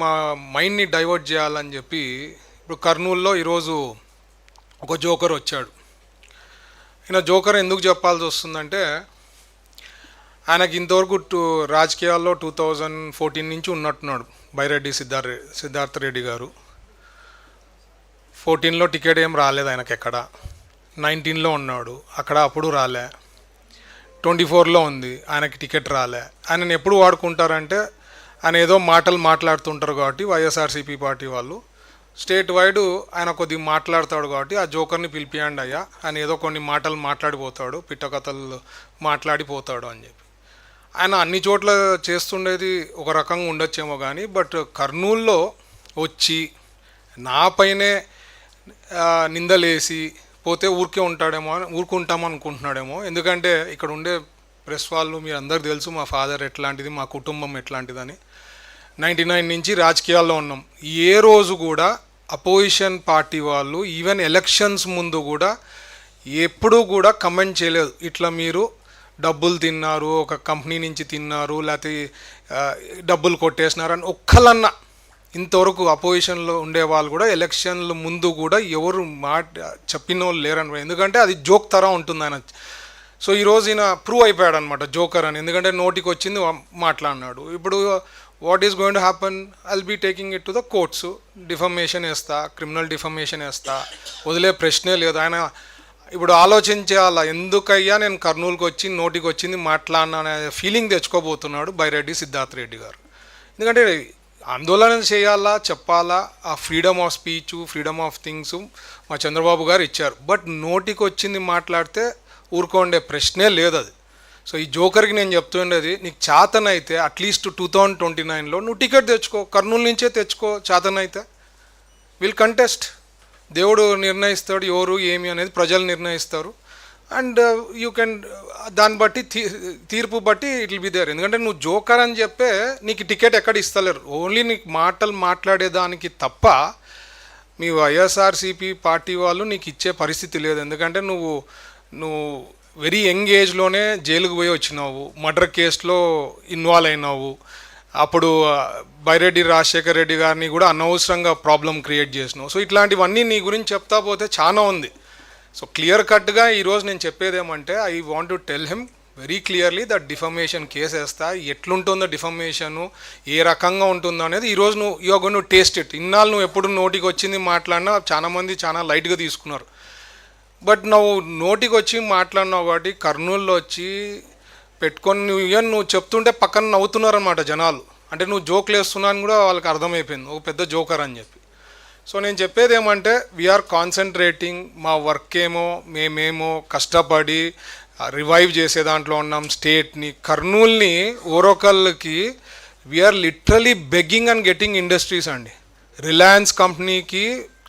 మా మైండ్ని డైవర్ట్ చేయాలని చెప్పి ఇప్పుడు కర్నూలులో ఈరోజు ఒక జోకర్ వచ్చాడు. ఈయన జోకర్ ఎందుకు చెప్పాల్సి వస్తుందంటే, ఆయనకి ఇంతవరకు రాజకీయాల్లో 2014 నుంచి ఉన్నట్టున్నాడు బైరెడ్డి సిద్ధార్థ రెడ్డి గారు. 14లో టికెట్ ఏం రాలేదు ఆయనకి, ఎక్కడ 19లో ఉన్నాడు, అక్కడ అప్పుడు రాలే. 24లో ఉంది, ఆయనకి టికెట్ రాలే. ఆయనను ఎప్పుడు వాడుకుంటారంటే, ఆయన ఏదో మాటలు మాట్లాడుతుంటారు కాబట్టి వైఎస్ఆర్సీపీ పార్టీ వాళ్ళు స్టేట్ వైడ్ ఆయన కొద్దిగా మాట్లాడతాడు కాబట్టి ఆ జోకర్ని పిలిపియండి అయ్యా, ఆయన ఏదో కొన్ని మాటలు మాట్లాడిపోతాడు, పిట్టకథలు మాట్లాడిపోతాడు అని చెప్పి. ఆయన అన్ని చోట్ల చేస్తుండేది ఒక రకంగా ఉండొచ్చేమో కానీ, బట్ కర్నూల్లో వచ్చి నాపైనే నిందలేసి పోతే ఊరుకుంటామో అనుకుంటున్నాడేమో. ఎందుకంటే ఇక్కడ ఉండే ప్రెస్ వాళ్ళు మీరు అందరికి తెలుసు మా ఫాదర్ ఎట్లాంటిది, మా కుటుంబం ఎట్లాంటిదని. 99 నుంచి రాజకీయాల్లో ఉన్నాం. ఏ రోజు కూడా అపోజిషన్ పార్టీ వాళ్ళు ఈవెన్ ఎలక్షన్స్ ముందు కూడా ఎప్పుడూ కూడా కమెంట్ చేయలేదు, ఇట్లా మీరు డబ్బులు తిన్నారు, ఒక కంపెనీ నుంచి తిన్నారు, లేకపోతే డబ్బులు కొట్టేసినారు అని ఒక్కలన్నా ఇంతవరకు అపోజిషన్లో ఉండేవాళ్ళు కూడా ఎలక్షన్ల ముందు కూడా ఎవరు చెప్పిన వాళ్ళు లేరని. ఎందుకంటే అది జోక్ తరా ఉంటుంది ఆయన. సో ఈరోజు ఈయన ప్రూవ్ అయిపోయాడు అనమాట జోకర్ అని. ఎందుకంటే నోటికి వచ్చింది మాట్లాడినాడు. ఇప్పుడు what is going to happen, I'll be taking it to the courts. Defamation వేస్తా, క్రిమినల్ డిఫమేషన్ వేస్తా, వదిలే ప్రశ్నే లేదు. ఆయన ఇప్పుడు ఆలోచించాలా, ఎందుకయ్యా నేను కర్నూలుకి వచ్చి నోటికి వచ్చింది మాట్లాడినా అనే ఫీలింగ్ తెచ్చుకోబోతున్నాడు బైరెడ్డి సిద్ధార్థ రెడ్డి గారు. ఎందుకంటే ఆందోళన చేయాలా, చెప్పాలా, ఆ freedom of speech, freedom of things మా చంద్రబాబు గారు ఇచ్చారు. బట్ నోటికి వచ్చింది మాట్లాడితే ఊరుకోండే ప్రశ్నే లేదు అది. సో ఈ జోకర్కి నేను చెప్తుండేది, నీకు చేతనైతే అట్లీస్ట్ 2029లో నువ్వు టికెట్ తెచ్చుకో, కర్నూలు నుంచే తెచ్చుకో. చేతనైతే విల్ కంటెస్ట్. దేవుడు నిర్ణయిస్తాడు ఎవరు ఏమి అనేది, ప్రజలు నిర్ణయిస్తారు. అండ్ యూ కెన్ దాన్ని బట్టి తీర్పు బట్టి ఇట్ విల్ బి దేర్. ఎందుకంటే నువ్వు జోకర్ అని చెప్పే నీకు టికెట్ ఎక్కడ ఇస్తలేరు. ఓన్లీ నీకు మాటలు మాట్లాడేదానికి తప్ప మీ వైఎస్ఆర్సీపీ పార్టీ వాళ్ళు నీకు ఇచ్చే పరిస్థితి లేదు. ఎందుకంటే నువ్వు వెరీ యంగ్ ఏజ్లోనే జైలుకు పోయి వచ్చినావు, మర్డర్ కేసులో ఇన్వాల్వ్ అయినావు. అప్పుడు బైరెడ్డి రాజశేఖర రెడ్డి గారిని కూడా అనవసరంగా ప్రాబ్లం క్రియేట్ చేసినావు. సో ఇట్లాంటివన్నీ నీ గురించి చెప్తా పోతే చాలా ఉంది. సో క్లియర్ కట్గా ఈరోజు నేను చెప్పేది ఏమంటే, I want to tell him very clearly that defamation case వేస్తా. ఎట్లుంటుందో డిఫమేషను, ఏ రకంగా ఉంటుందో అనేది ఈరోజు you are going to taste it. ఇన్నాళ్ళు నువ్వు ఎప్పుడు నోటికి వచ్చింది మాట్లాడినా చాలామంది చాలా లైట్గా తీసుకున్నారు. బట్ నువ్వు నోటికి వచ్చి మాట్లాడినావు కాబట్టి కర్నూలులో వచ్చి పెట్టుకొని నువ్వు చెప్తుంటే పక్కన నవ్వుతున్నారనమాట జనాలు. అంటే నువ్వు జోకులు వేస్తున్నావు అని కూడా వాళ్ళకి అర్థమైపోయింది, ఒక పెద్ద జోకర్ అని చెప్పి. సో నేను చెప్పేది ఏమంటే, వీఆర్ కాన్సన్ట్రేటింగ్, మా వర్క్ ఏమో మేమేమో కష్టపడి రివైవ్ చేసే దాంట్లో ఉన్నాం స్టేట్ని. కర్నూల్ని ఓరకల్కి we are literally begging and getting industries అండి. రిలయన్స్ కంపెనీకి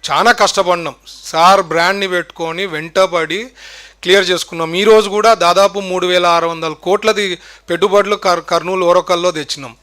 చాలా కష్టపడినాం సార్, బ్రాండ్ని పెట్టుకొని వెంటబడి క్లియర్ చేసుకున్నాం. ఈరోజు కూడా దాదాపు 3600 కోట్లది పెట్టుబడులు కర్నూలు ఓరకల్లో తెచ్చినాం.